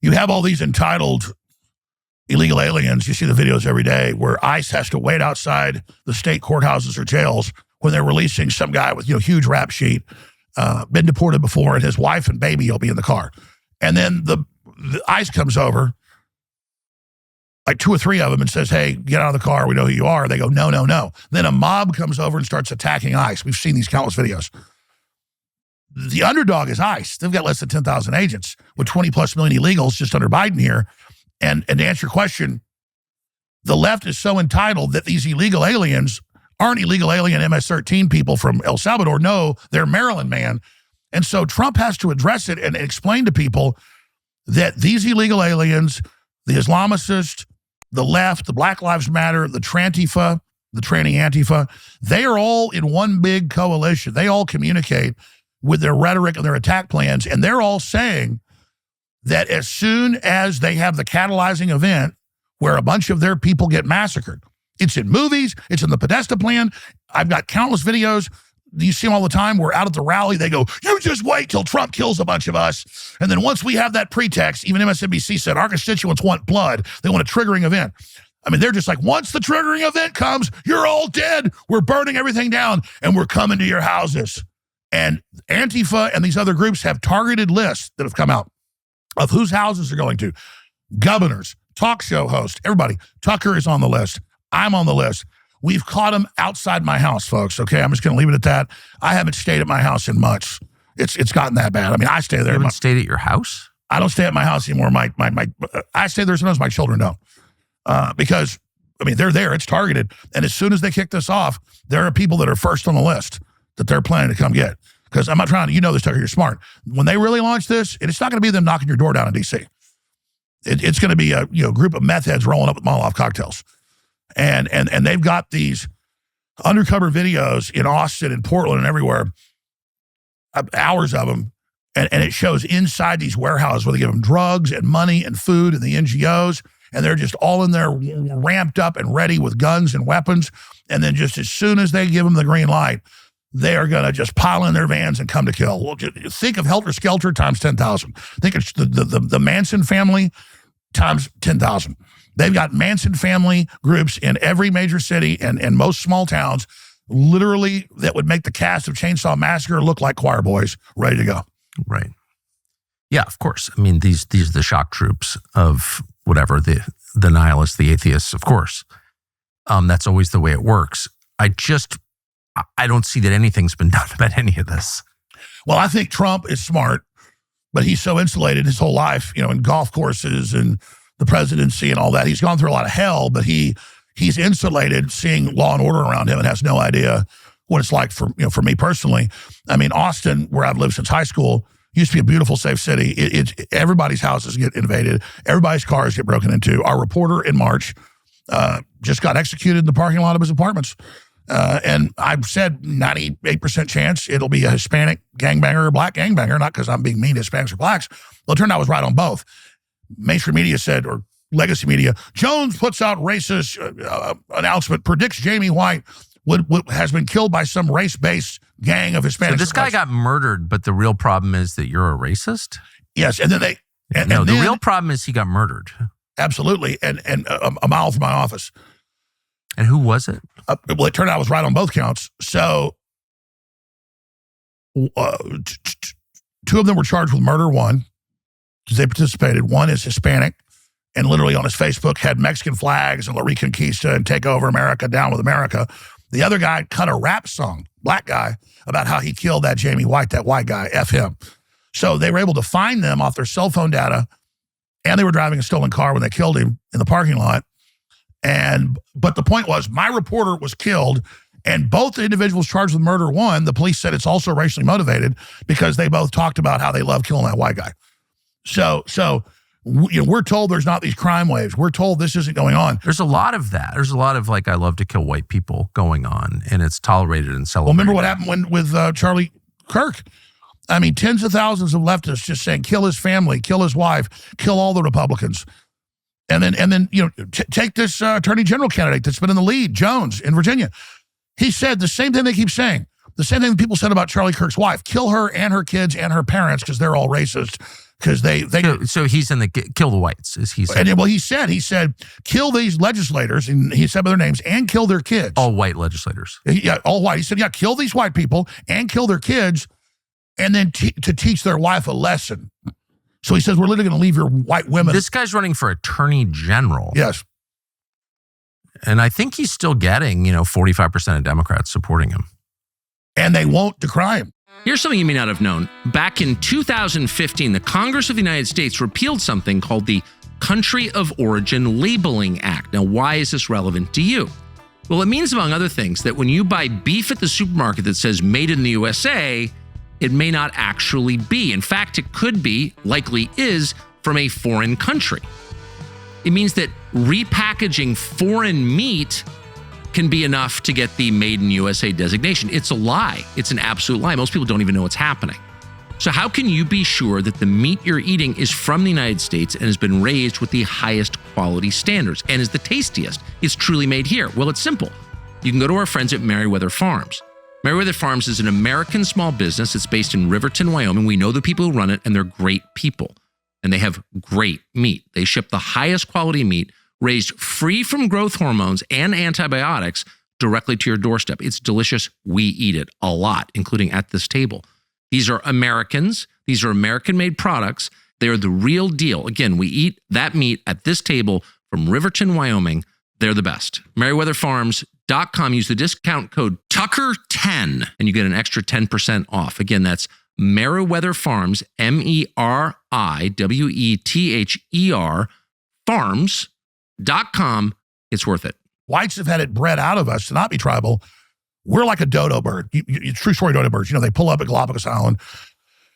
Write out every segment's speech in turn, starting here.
you have all these entitled illegal aliens. You see the videos every day where ICE has to wait outside the state courthouses or jails when they're releasing some guy with, huge rap sheet, been deported before, and his wife and baby will be in the car. And then the ICE comes over, like 2 or 3 of them, and says, hey, get out of the car. We know who you are. They go, no, no, no. Then a mob comes over and starts attacking ICE. We've seen these countless videos. The underdog is ICE. They've got less than 10,000 agents with 20 plus million illegals just under Biden here. And to answer your question, the left is so entitled that these illegal aliens aren't illegal alien MS-13 people from El Salvador. No, they're Maryland, man. And so Trump has to address it and explain to people that these illegal aliens, the Islamicists, the left, the Black Lives Matter, the Trantifa, the tranny Antifa, they are all in one big coalition. They all communicate with their rhetoric and their attack plans, and they're all saying that as soon as they have the catalyzing event where a bunch of their people get massacred, it's in movies, it's in the Podesta plan. I've got countless videos. You see them all the time. We're out at the rally. They go, you just wait till Trump kills a bunch of us. And then once we have that pretext, even MSNBC said our constituents want blood. They want a triggering event. I mean, they're just like, once the triggering event comes, you're all dead. We're burning everything down and we're coming to your houses. And Antifa and these other groups have targeted lists that have come out of whose houses they're going to. Governors, talk show hosts, everybody. Tucker is on the list. I'm on the list. We've caught them outside my house, folks, okay? I'm just going to leave it at that. I haven't stayed at my house in months. It's gotten that bad. I mean, I stay there. You haven't stayed at your house? I don't stay at my house anymore. I stay there sometimes. My children don't. Because, I mean, they're there. It's targeted. And as soon as they kick this off, there are people that are first on the list that they're planning to come get. Because I'm not trying to, you know this, Tucker, you're smart. When they really launch this, it's not going to be them knocking your door down in D.C. It's going to be a group of meth heads rolling up with Molotov cocktails. And they've got these undercover videos in Austin and Portland and everywhere, hours of them, and it shows inside these warehouses where they give them drugs and money and food and the NGOs, and they're just all in there ramped up and ready with guns and weapons, and then just as soon as they give them the green light, they are going to just pile in their vans and come to kill. Well, think of Helter Skelter times 10,000. Think of the Manson family times 10,000. They've got Manson family groups in every major city and most small towns, literally, that would make the cast of Chainsaw Massacre look like choir boys ready to go. Right. Yeah, of course. I mean, these are the shock troops of whatever, the nihilists, the atheists, of course. That's always the way it works. I don't see that anything's been done about any of this. Well, I think Trump is smart, but he's so insulated his whole life, in golf courses and the presidency and all that. He's gone through a lot of hell, but he's insulated, seeing law and order around him, and has no idea what it's like for me personally. I mean, Austin, where I've lived since high school, used to be a beautiful, safe city. Everybody's houses get invaded. Everybody's cars get broken into. Our reporter in March just got executed in the parking lot of his apartments. And I've said 98% chance it'll be a Hispanic gangbanger or a black gangbanger, not because I'm being mean to Hispanics or blacks. Well, it turned out I was right on both. Mainstream media said, or legacy media, Jones puts out racist announcement, predicts Jamie White has been killed by some race-based gang of Hispanics. So this guy got murdered, but the real problem is that you're a racist? Yes, and then the real problem is he got murdered. Absolutely, and a mile from my office. And who was it? Well, it turned out I was right on both counts. So 2 of them were charged with murder, one, because they participated. One is Hispanic, and literally on his Facebook had Mexican flags and La Reconquista and Take Over America, Down with America. The other guy cut a rap song, black guy, about how he killed that Jamie White, that white guy, F him. So they were able to find them off their cell phone data, and they were driving a stolen car when they killed him in the parking lot. But the point was, my reporter was killed, and both the individuals charged with murder, one, the police said it's also racially motivated because they both talked about how they love killing that white guy. So we're told there's not these crime waves. We're told this isn't going on. There's a lot of that. There's a lot of I love to kill white people going on, and it's tolerated and celebrated. Well, remember what happened with Charlie Kirk? I mean, tens of thousands of leftists just saying, kill his family, kill his wife, kill all the Republicans. And then take this attorney general candidate that's been in the lead, Jones, in Virginia. He said the same thing they keep saying. The same thing people said about Charlie Kirk's wife. Kill her and her kids and her parents because they're all racist. because they So he's in the kill the whites, as he said. And well, he said, kill these legislators, and he said by their names, and kill their kids. All white legislators. Yeah, all white. He said, yeah, kill these white people and kill their kids, and then to teach their wife a lesson. So he says, we're literally going to leave your white women. This guy's running for attorney general. Yes. And I think he's still getting, 45% of Democrats supporting him. And they won't decry him. Here's something you may not have known. Back in 2015, the Congress of the United States repealed something called the Country of Origin Labeling Act. Now, why is this relevant to you? Well, it means, among other things, that when you buy beef at the supermarket that says made in the USA, it may not actually be. In fact, it could be, likely is, from a foreign country. It means that repackaging foreign meat can be enough to get the Made in USA designation. It's a lie. It's an absolute lie. Most people don't even know what's happening. So how can you be sure that the meat you're eating is from the United States and has been raised with the highest quality standards and is the tastiest? It's truly made here. Well, it's simple. You can go to our friends at Merriweather Farms. Merriweather Farms is an American small business. It's based in Riverton, Wyoming. We know the people who run it, and they're great people. And they have great meat. They ship the highest quality meat raised free from growth hormones and antibiotics directly to your doorstep. It's delicious. We eat it a lot, including at this table. These are Americans. These are American-made products. They are the real deal. Again, we eat that meat at this table from Riverton, Wyoming. They're the best. MerriweatherFarms.com. Use the discount code Tucker10 and you get an extra 10% off. Again, that's Merriweather Farms, MERIWETHER, farms.com. It's worth it. Whites have had it bred out of us to not be tribal. We're like a dodo bird. True story dodo birds. They pull up at Galapagos Island.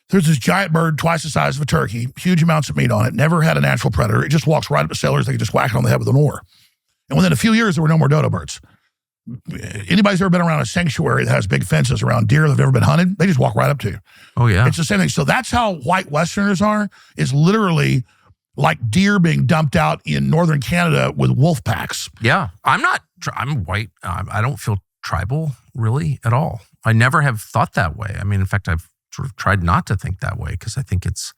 There's this giant bird twice the size of a turkey, huge amounts of meat on it, never had a natural predator. It just walks right up to sailors. They can just whack it on the head with an oar. And within a few years, there were no more dodo birds. Anybody's ever been around a sanctuary that has big fences around deer that have never been hunted, they just walk right up to you. Oh, yeah. It's the same thing. So that's how white Westerners are, is literally like deer being dumped out in northern Canada with wolf packs. Yeah. I'm white. I don't feel tribal really at all. I never have thought that way. I mean, in fact, I've sort of tried not to think that way because I think it's,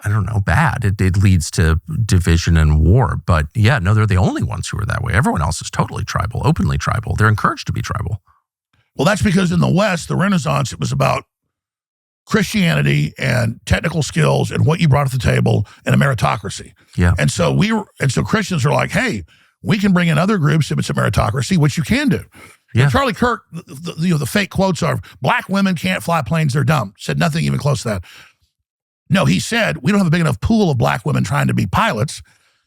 I don't know, bad. It leads to division and war. But yeah, no, they're the only ones who are that way. Everyone else is totally tribal, openly tribal. They're encouraged to be tribal. Well, that's because in the West, the Renaissance, it was about Christianity and technical skills and what you brought to the table and a meritocracy. Yeah. And so Christians are like, hey, we can bring in other groups if it's a meritocracy, which you can do. Yeah. And Charlie Kirk, the fake quotes are, black women can't fly planes, they're dumb. Said nothing even close to that. No, he said, we don't have a big enough pool of black women trying to be pilots.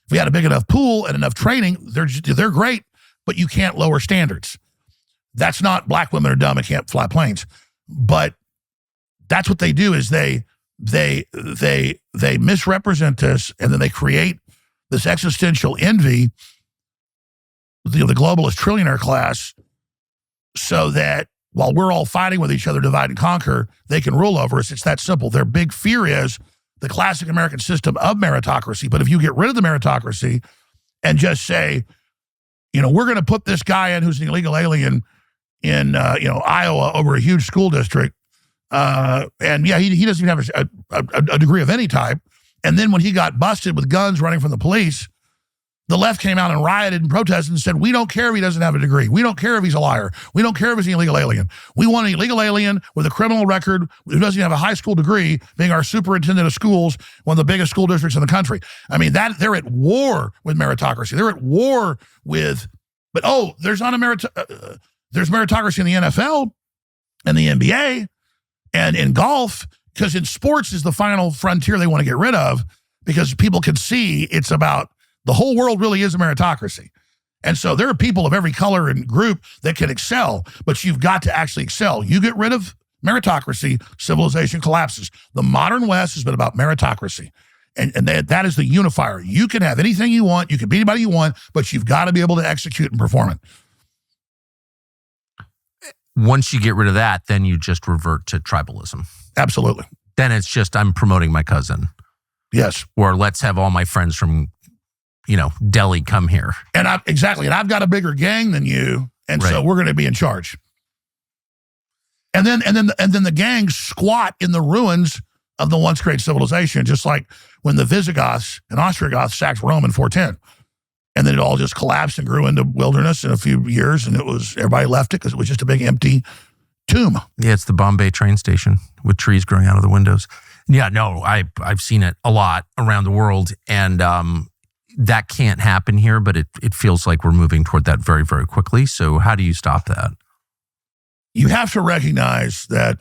If we had a big enough pool and enough training, they're great, but you can't lower standards. That's not black women are dumb and can't fly planes. But that's what they do is they misrepresent us, and then they create this existential envy, the globalist trillionaire class, so that while we're all fighting with each other, divide and conquer, they can rule over us. It's that simple. Their big fear is the classic American system of meritocracy. But if you get rid of the meritocracy and just say, we're going to put this guy in who's an illegal alien in, Iowa over a huge school district, and yeah, he doesn't even have a degree of any type. And then when he got busted with guns running from the police, the left came out and rioted and protested and said, we don't care if he doesn't have a degree. We don't care if he's a liar. We don't care if he's an illegal alien. We want an illegal alien with a criminal record who doesn't have a high school degree being our superintendent of schools, one of the biggest school districts in the country. I mean, they're at war with meritocracy. They're at war with, but there's not there's meritocracy in the NFL and the NBA and in golf, because in sports is the final frontier they want to get rid of, because people can see it's about the whole world really is a meritocracy. And so there are people of every color and group that can excel, but you've got to actually excel. You get rid of meritocracy, civilization collapses. The modern West has been about meritocracy. And that is the unifier. You can have anything you want. You can be anybody you want, but you've got to be able to execute and perform it. Once you get rid of that, then you just revert to tribalism. Absolutely. Then it's just, I'm promoting my cousin. Yes. Or let's have all my friends from, Delhi come here. And I've got a bigger gang than you, and so we're going to be in charge. And then the gangs squat in the ruins of the once great civilization, just like when the Visigoths and Ostrogoths sacked Rome in 410. And then it all just collapsed and grew into wilderness in a few years, and everybody left it because it was just a big empty tomb. Yeah, it's the Bombay train station with trees growing out of the windows. Yeah, no, I've seen it a lot around the world, and that can't happen here, but it feels like we're moving toward that very, very quickly. So how do you stop that? You have to recognize that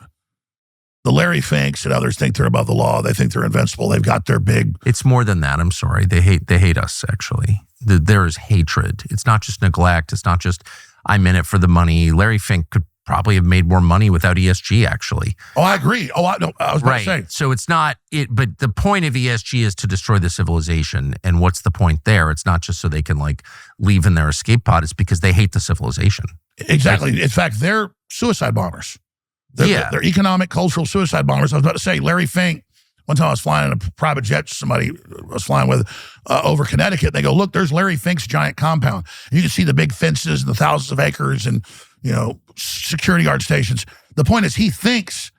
the Larry Finks and others think they're above the law. They think they're invincible. They've got their big... It's more than that. I'm sorry. They hate us, actually. There is hatred. It's not just neglect. It's not just, I'm in it for the money. Larry Fink could probably have made more money without ESG, actually. Oh, I agree. I was about to say. So it's not it, but the point of ESG is to destroy the civilization. And what's the point there? It's not just so they can like leave in their escape pod. It's because they hate the civilization. Exactly. In fact, they're suicide bombers. They're economic, cultural suicide bombers. I was about to say, Larry Fink, one time I was flying in a private jet, somebody I was flying with over Connecticut, and they go, look, there's Larry Fink's giant compound. And you can see the big fences and the thousands of acres and, security guard stations. The point is he thinks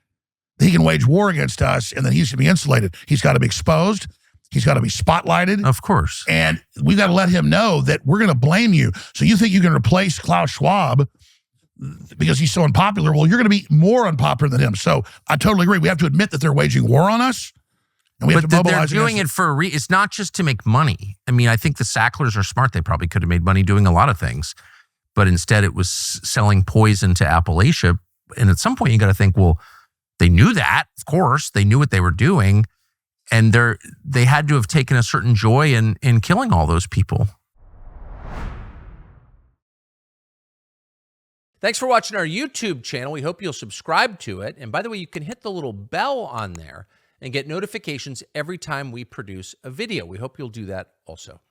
that he can wage war against us and that he's going to be insulated. He's got to be exposed. He's got to be spotlighted. Of course. And we've got to let him know that we're going to blame you. So you think you can replace Klaus Schwab because he's so unpopular? Well, you're going to be more unpopular than him. So I totally agree. We have to admit that they're waging war on us. And we have to mobilize. They're doing it for it's not just to make money. I mean, I think the Sacklers are smart. They probably could have made money doing a lot of things. But instead it was selling poison to Appalachia. And at some point you got to think, well, they knew that, of course. They knew what they were doing. And they had to have taken a certain joy in killing all those people. Thanks for watching our YouTube channel. We hope you'll subscribe to it. And by the way, you can hit the little bell on there and get notifications every time we produce a video. We hope you'll do that also.